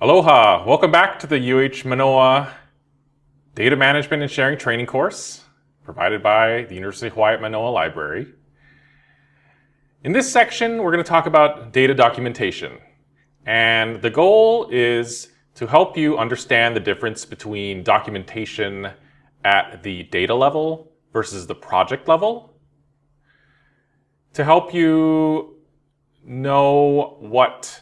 Aloha! Welcome back to the UH Manoa Data Management and Sharing Training course provided by the University of Hawaii at Manoa Library. In this section, we're going to talk about data documentation. And the goal is to help you understand the difference between documentation at the data level versus the project level. To help you know what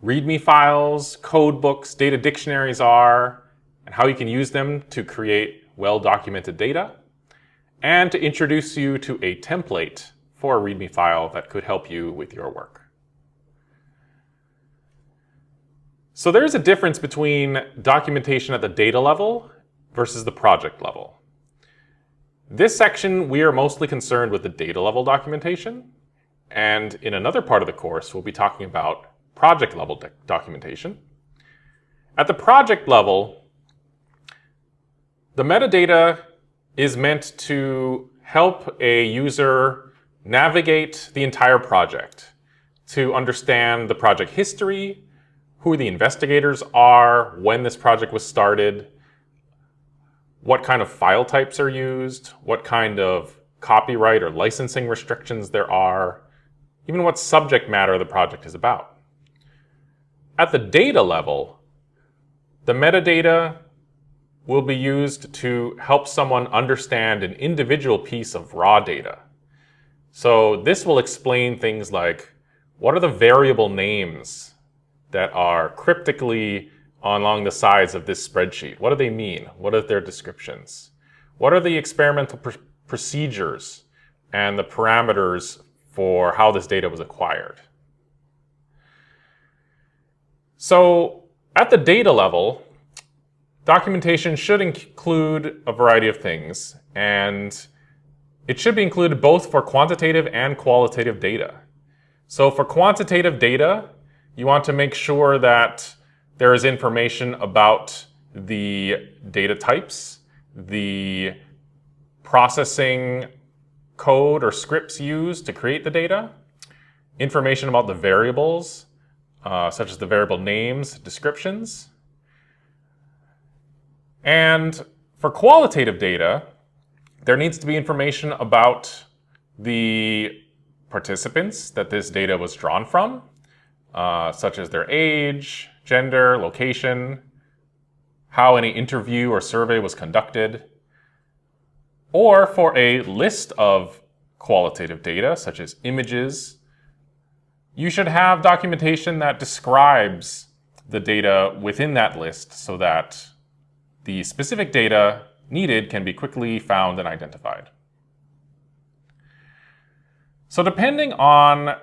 README files, code books, data dictionaries are, and how you can use them to create well-documented data, and to introduce you to a template for a README file that could help you with your work. So there's a difference between documentation at the data level versus the project level. This section, we are mostly concerned with the data level documentation, and in another part of the course, we'll be talking about project level documentation. At the project level, the metadata is meant to help a user navigate the entire project, to understand the project history, who the investigators are, when this project was started, what kind of file types are used, what kind of copyright or licensing restrictions there are, even what subject matter the project is about. At the data level, the metadata will be used to help someone understand an individual piece of raw data. So this will explain things like, what are the variable names that are cryptically along the sides of this spreadsheet? What do they mean? What are their descriptions? What are the experimental procedures and the parameters for how this data was acquired? So at the data level, documentation should include a variety of things, and it should be included both for quantitative and qualitative data. So for quantitative data, you want to make sure that there is information about the data types, the processing code or scripts used to create the data, information about the variables, such as the variable names, descriptions. And for qualitative data, there needs to be information about the participants that this data was drawn from, such as their age, gender, location, how any interview or survey was conducted. Or for a list of qualitative data, such as images, you should have documentation that describes the data within that list so that the specific data needed can be quickly found and identified. So depending on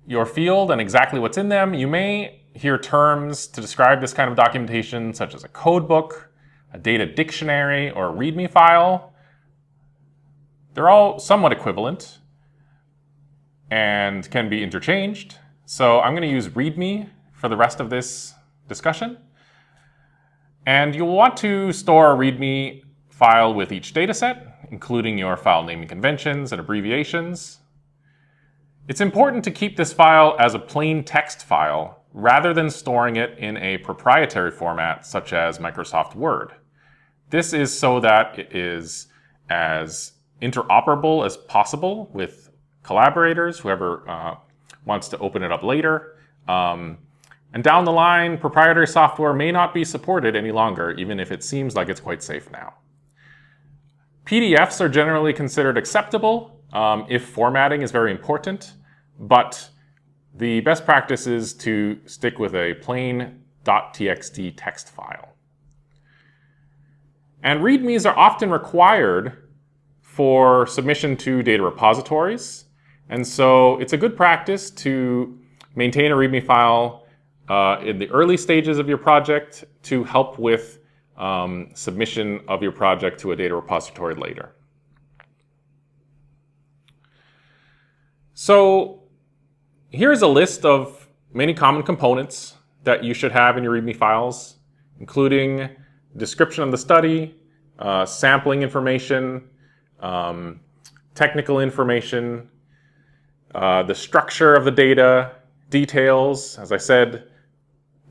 your field and exactly what's in them, you may hear terms to describe this kind of documentation such as a code book, a data dictionary, or a README file. They're all somewhat equivalent and can be interchanged. So I'm going to use README for the rest of this discussion. And you'll want to store a README file with each dataset, including your file naming conventions and abbreviations. It's important to keep this file as a plain text file rather than storing it in a proprietary format such as Microsoft Word. This is so that it is as interoperable as possible with collaborators, whoever wants to open it up later. And down the line, proprietary software may not be supported any longer, even if it seems like it's quite safe now. PDFs are generally considered acceptable if formatting is very important, but the best practice is to stick with a plain .txt text file. And READMEs are often required for submission to data repositories. And so it's a good practice to maintain a README file in the early stages of your project to help with submission of your project to a data repository later. So here's a list of many common components that you should have in your README files, including description of the study, sampling information, technical information, the structure of the data, details. As I said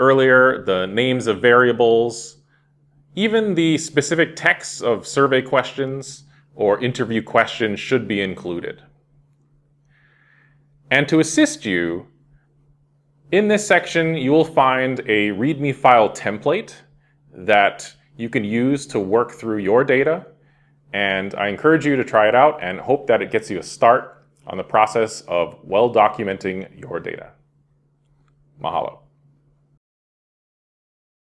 earlier, the names of variables, even the specific texts of survey questions or interview questions should be included. And to assist you, in this section, you will find a README file template that you can use to work through your data. And I encourage you to try it out and hope that it gets you a start on the process of well documenting your data. Mahalo.